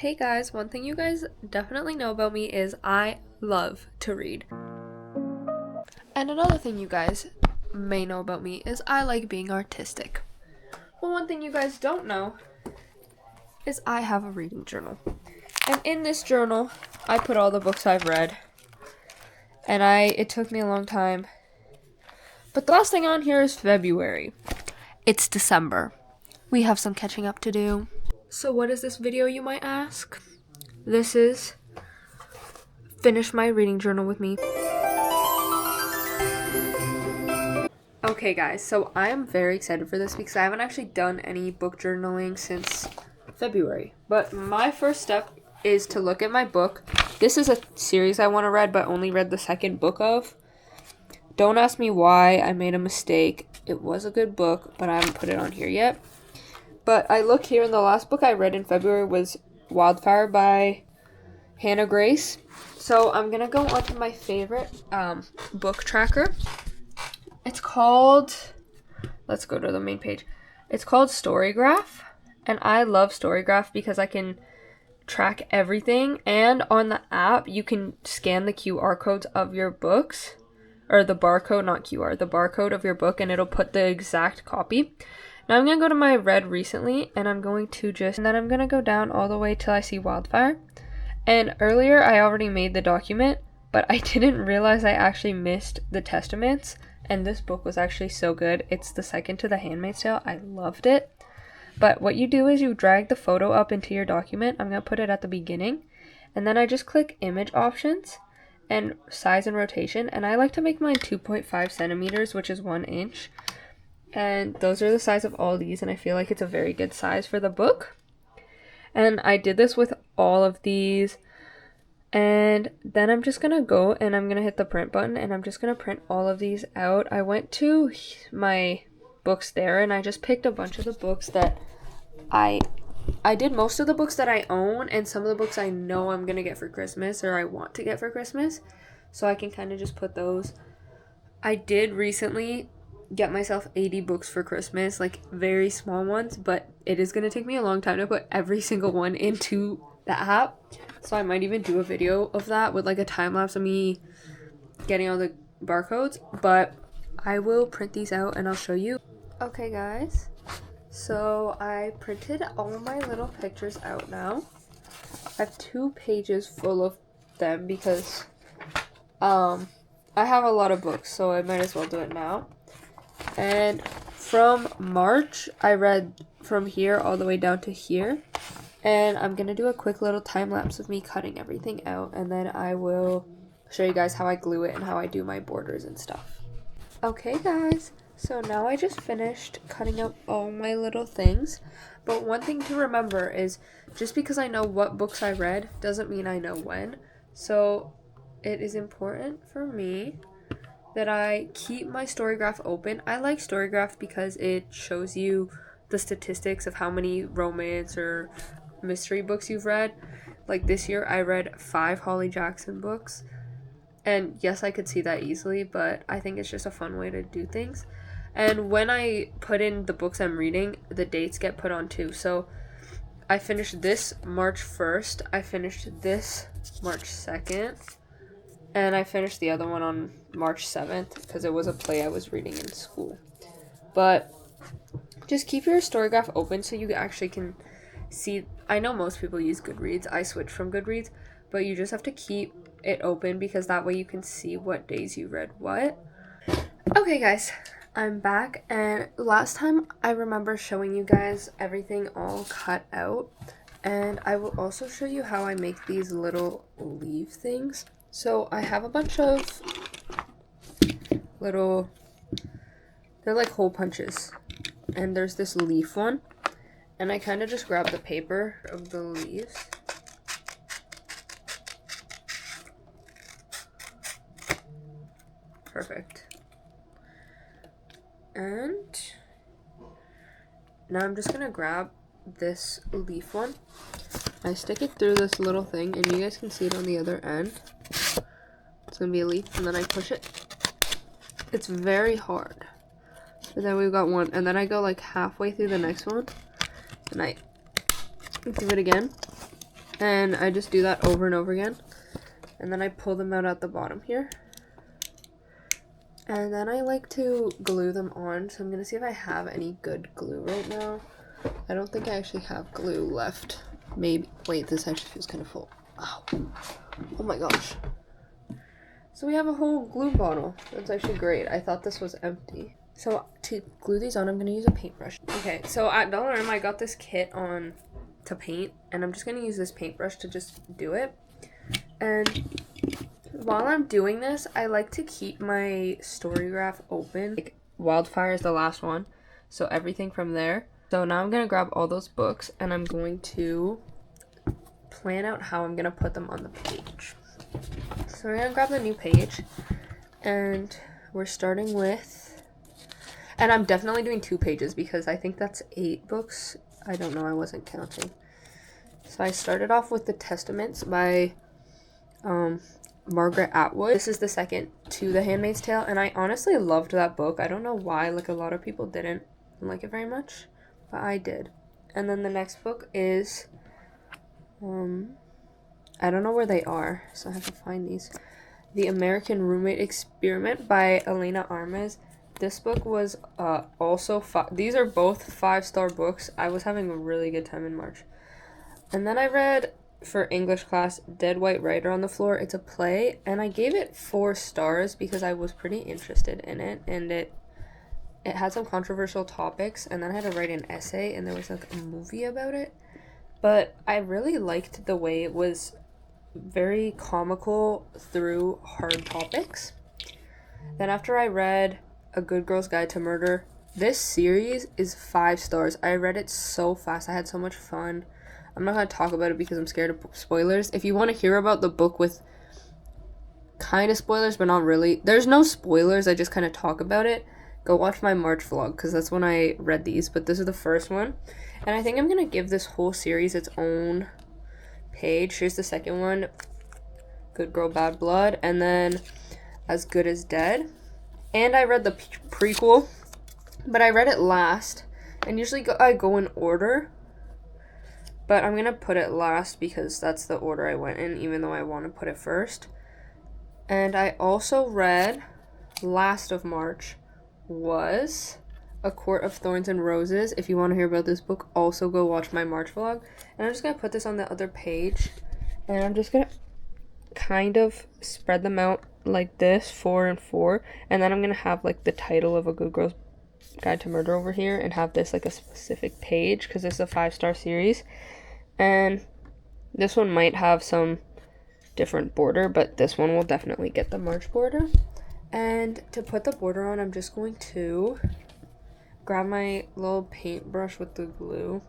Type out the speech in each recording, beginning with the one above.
Hey guys, one thing you guys definitely know about me is I love to read. And another thing you guys may know about me is I like being artistic. Well, one thing you guys don't know is I have a reading journal. And in this journal, I put all the books I've read. And it took me a long time. But the last thing on here is February. It's December. We have some catching up to do. So what is this video, you might ask? This is finish my reading journal with me. Okay guys, so I am very excited for this because I haven't actually done any book journaling since February. But my first step is to look at my book. This is a series I want to read, but only read the second book of. Don't ask me why, I made a mistake. It was a good book, but I haven't put it on here yet. But I look here, and the last book I read in February was Wildfire by Hannah Grace. So I'm going to go on to my favorite book tracker. It's called, let's go to the main page. It's called Storygraph, and I love Storygraph because I can track everything, and on the app you can scan the QR codes of your books, or the barcode, not QR, the barcode of your book, and it'll put the exact copy. Now I'm going to go to my read recently, and I'm going to and then I'm going to go down all the way till I see Wildfire. And earlier I already made the document, but I didn't realize I actually missed the Testaments, and this book was actually so good. It's the second to The Handmaid's Tale. I loved it. But what you do is you drag the photo up into your document. I'm going to put it at the beginning, and then I just click image options and size and rotation, and I like to make mine 2.5 centimeters, which is 1 inch. And those are the size of all these, and I feel like it's a very good size for the book. And I did this with all of these. And then I'm just going to go and I'm going to hit the print button, and I'm just going to print all of these out. I went to my books there, and I just picked a bunch of the books that I did most of the books that I own, and some of the books I know I'm going to get for Christmas, or I want to get for Christmas. So I can kind of just put those. I did recently get myself 80 books for Christmas, like very small ones, but it is going to take me a long time to put every single one into the app. So I might even do a video of that with like a time lapse of me getting all the barcodes, but I will print these out and I'll show you. Okay guys, so I printed all my little pictures out now. I have 2 pages full of them because I have a lot of books, so I might as well do it now. And from March, I read from here all the way down to here. And I'm going to do a quick little time lapse of me cutting everything out. And then I will show you guys how I glue it and how I do my borders and stuff. Okay guys, so now I just finished cutting out all my little things. But one thing to remember is just because I know what books I read doesn't mean I know when. So it is important for me that I keep my Storygraph open. I like Storygraph because it shows you the statistics of how many romance or mystery books you've read. Like this year I read 5 Holly Jackson books, and yes, I could see that easily, but I think it's just a fun way to do things. And when I put in the books I'm reading, the dates get put on too. So I finished this March 1st, I finished this March 2nd, and I finished the other one on March 7th because it was a play I was reading in school. But just keep your Storygraph open so you actually can see. I know most people use Goodreads. I switched from Goodreads, but you just have to keep it open because that way you can see what days you read what. Okay guys, I'm back, and last time I remember showing you guys everything all cut out, and I will also show you how I make these little leaf things. So I have a bunch of little, they're like hole punches, and there's this leaf one, and I kind of just grab the paper of the leaves. Perfect. And now I'm just gonna grab this leaf one. I stick it through this little thing, and you guys can see it on the other end. It's gonna be a leaf, and then I push it. It's very hard. But then we've got one, and then I go like halfway through the next one, and I do it again, And I just do that over and over again. And then I pull them out at the bottom here. And then I like to glue them on. So I'm going to see if I have any good glue right now. I don't think I actually have glue left. Maybe. Wait, this actually feels kind of full. Ow. Oh my gosh. So we have a whole glue bottle. That's actually great. I thought this was empty. So to glue these on, I'm going to use a paintbrush. Okay, so at Dollarama I got this kit on to paint. And I'm just going to use this paintbrush to just do it. And while I'm doing this, I like to keep my Storygraph open. Like, Wildfire is the last one. So everything from there. So now I'm going to grab all those books and I'm going to plan out how I'm going to put them on the page. So we're going to grab the new page and we're starting with, and I'm definitely doing 2 pages because I think that's 8 books. I don't know, I wasn't counting. So I started off with The Testaments by Margaret Atwood. This is the second to The Handmaid's Tale and I honestly loved that book. I don't know why, like a lot of people didn't like it very much. But I did. And then the next book is, I don't know where they are, so I have to find these. The American Roommate Experiment by Elena Armas. This book was also, these are both 5-star books. I was having a really good time in March. And then I read, for English class, Dead White Writer on the Floor. It's a play, and I gave it 4 stars because I was pretty interested in it, and it had some controversial topics, and then I had to write an essay, and there was like a movie about it. But I really liked the way it was very comical through hard topics. Then after I read A Good Girl's Guide to Murder, this series is 5 stars. I read it so fast. I had so much fun. I'm not going to talk about it because I'm scared of spoilers. If you want to hear about the book with kind of spoilers, but not really, there's no spoilers. I just kind of talk about it. Go watch my March vlog because that's when I read these, but this is the first one. And I think I'm going to give this whole series its own page. Here's the second one, Good Girl, Bad Blood, and then As Good as Dead. And I read the prequel, but I read it last. And usually I go in order, but I'm going to put it last because that's the order I went in, even though I want to put it first. And I also read, last of March, was A Court of Thorns and Roses. If you want to hear about this book, also go watch my March vlog. And I'm just going to put this on the other page. And I'm just going to kind of spread them out like this, 4 and 4. And then I'm going to have like the title of A Good Girl's Guide to Murder over here. And have this like a specific page because it's a 5-star series. And this one might have some different border, but this one will definitely get the March border. And to put the border on, I'm just going to grab my little paintbrush with the glue.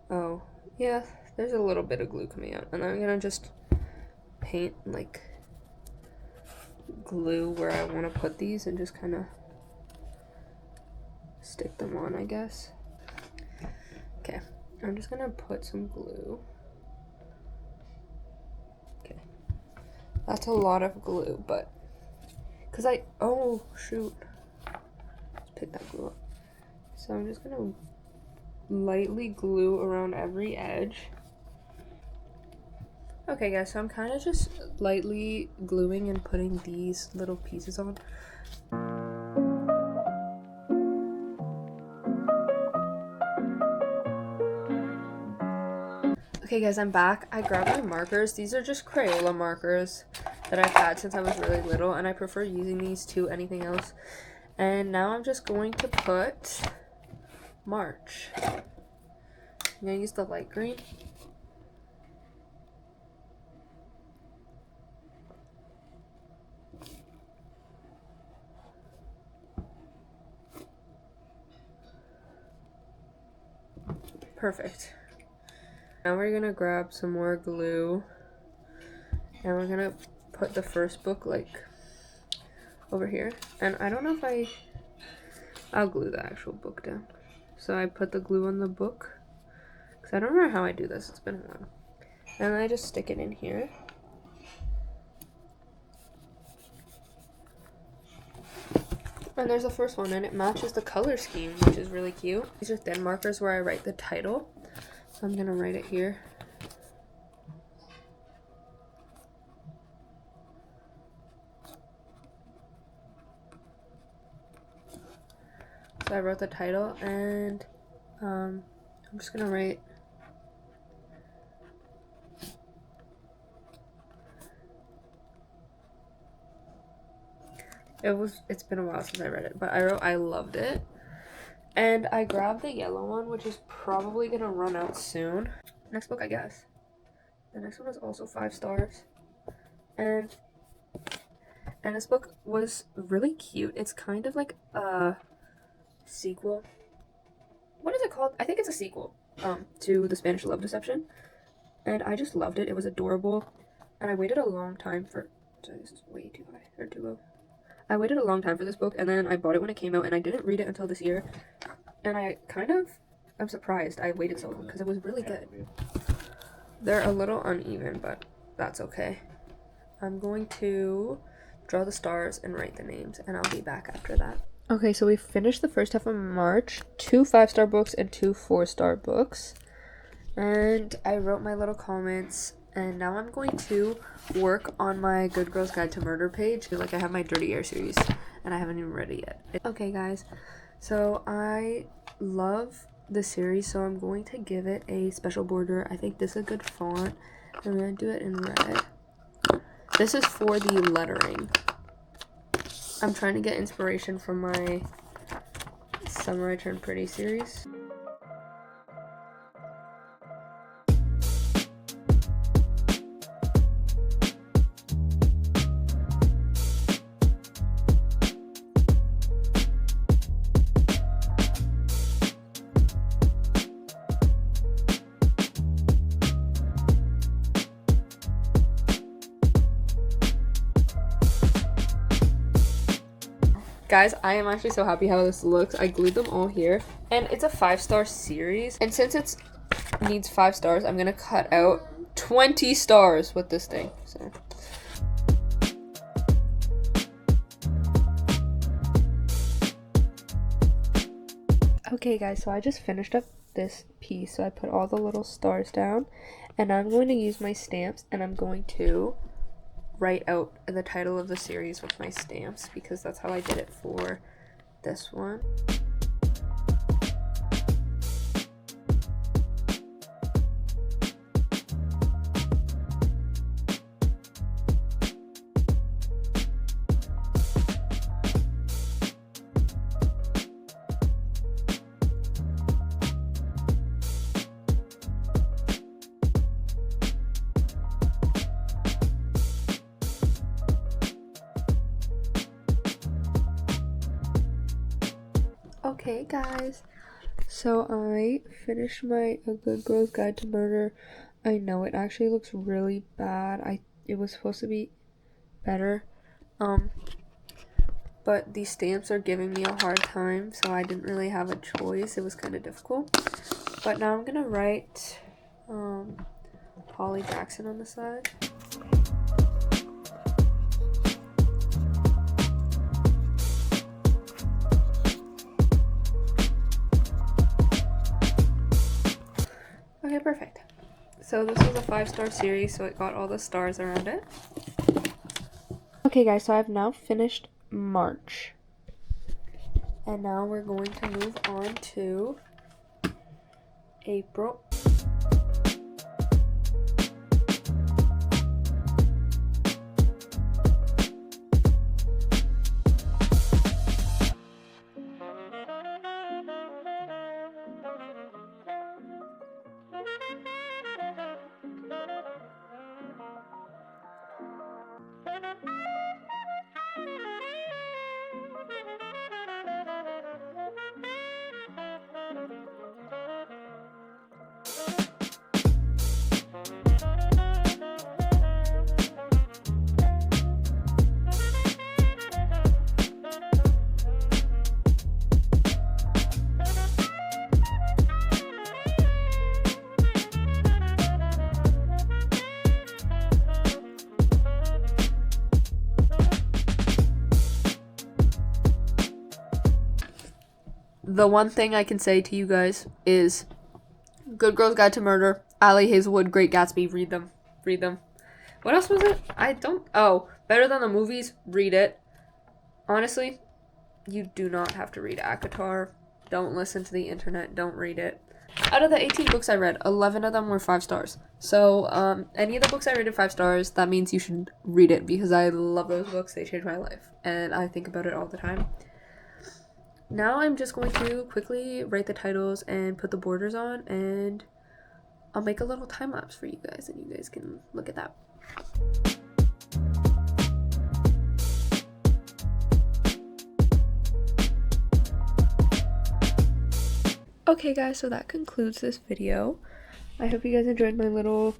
Oh, yeah, there's a little bit of glue coming out. And then I'm going to just paint, like, glue where I want to put these and just kind of stick them on, I guess. Okay, I'm just going to put some glue. Okay, that's a lot of glue, but oh shoot, let's pick that glue up. So I'm just gonna lightly glue around every edge. Okay guys, so I'm kind of just lightly gluing and putting these little pieces on. Okay guys, I'm back. I grabbed my markers. These are just Crayola markers that I've had since I was really little, and I prefer using these to anything else. And now I'm just going to put March. I'm going to use the light green. Perfect. Now we're going to grab some more glue, and we're going to put the first book like over here. And I don't know if I'll glue the actual book down. So I put the glue on the book because I don't remember how I do this. It's been a while. And then I just stick it in here. And there's the first one, and it matches the color scheme, which is really cute. These are thin markers where I write the title. So I'm gonna write it here. So I wrote the title, and I'm just gonna write it's been a while since I read it, but I wrote I loved it. And I grabbed the yellow one, which is probably gonna run out soon. Next book, I guess. The next one was also 5 stars. And this book was really cute. It's kind of like a sequel. What is it called? I think it's a sequel to The Spanish Love Deception. And I just loved it. It was adorable. And I waited a long time for... This is way too high or too low. I waited a long time for this book, and then I bought it when it came out, and I didn't read it until this year. And I'm surprised I waited so long, because it was really good. They're a little uneven, but that's okay. I'm going to draw the stars and write the names, and I'll be back after that. Okay, so we finished the first half of March. 2 5-star books and 2 4-star books. And I wrote my little comments, and now I'm going to work on my Good Girls Guide to Murder page. Like, I have my Dirty Air series, and I haven't even read it yet. Okay, guys, so I love the series, so I'm going to give it a special border. I think this is a good font. I'm going to do it in red. This is for the lettering. I'm trying to get inspiration from my Summer I Turned Pretty series. Guys, I am actually so happy how this looks. I glued them all here, and it's a 5-star series, and since it needs 5 stars, I'm gonna cut out 20 stars with this thing. So okay, guys, so I just finished up this piece, so I put all the little stars down, and I'm going to use my stamps, and I'm going to write out the title of the series with my stamps, because that's how I did it for this one. Okay, guys, so I finished my A Good Girl's Guide to Murder. I know it actually looks really bad. It was supposed to be better, but these stamps are giving me a hard time, so I didn't really have a choice. It was kind of difficult, but now I'm gonna write Holly Jackson on the side. Okay, perfect. So this was a 5-star series, so it got all the stars around it. Okay, guys, so I've now finished March. And now we're going to move on to April. The one thing I can say to you guys is Good Girls Guide to Murder, Ali Hazelwood, Great Gatsby, read them. Read them. What else was it? Better Than the Movies, read it. Honestly, you do not have to read ACOTAR. Don't listen to the internet. Don't read it. Out of the 18 books I read, 11 of them were 5 stars. So, any of the books I rated 5 stars, that means you should read it because I love those books. They changed my life. And I think about it all the time. Now I'm just going to quickly write the titles and put the borders on, and I'll make a little time lapse for you guys, and you guys can look at that. Okay guys, so that concludes this video. I hope you guys enjoyed my little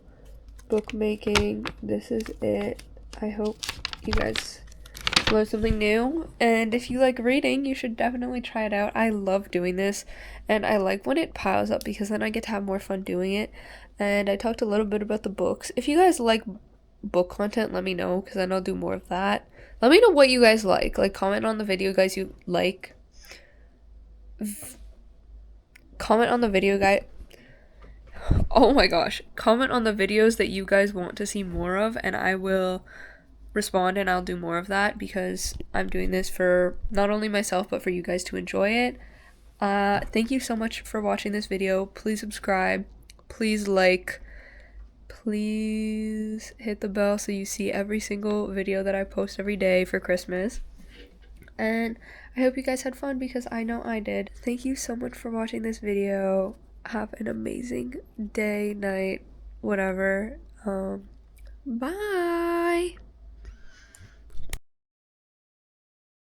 bookmaking. This is it. I hope you guys learned something new, and if you like reading, you should definitely try it out. I love doing this, and I like when it piles up because then I get to have more fun doing it. And I talked a little bit about the books. If you guys like book content, let me know, because then I'll do more of that. Let me know what you guys like. Like, comment on the video guys you like. Comment on the video guy. Oh my gosh. Comment on the videos that you guys want to see more of, and I will respond, and I'll do more of that because I'm doing this for not only myself but for you guys to enjoy it. Thank you so much for watching this video. Please subscribe. Please like. Please hit the bell so you see every single video that I post every day for Christmas. And I hope you guys had fun because I know I did. Thank you so much for watching this video. Have an amazing day, night, whatever. Bye!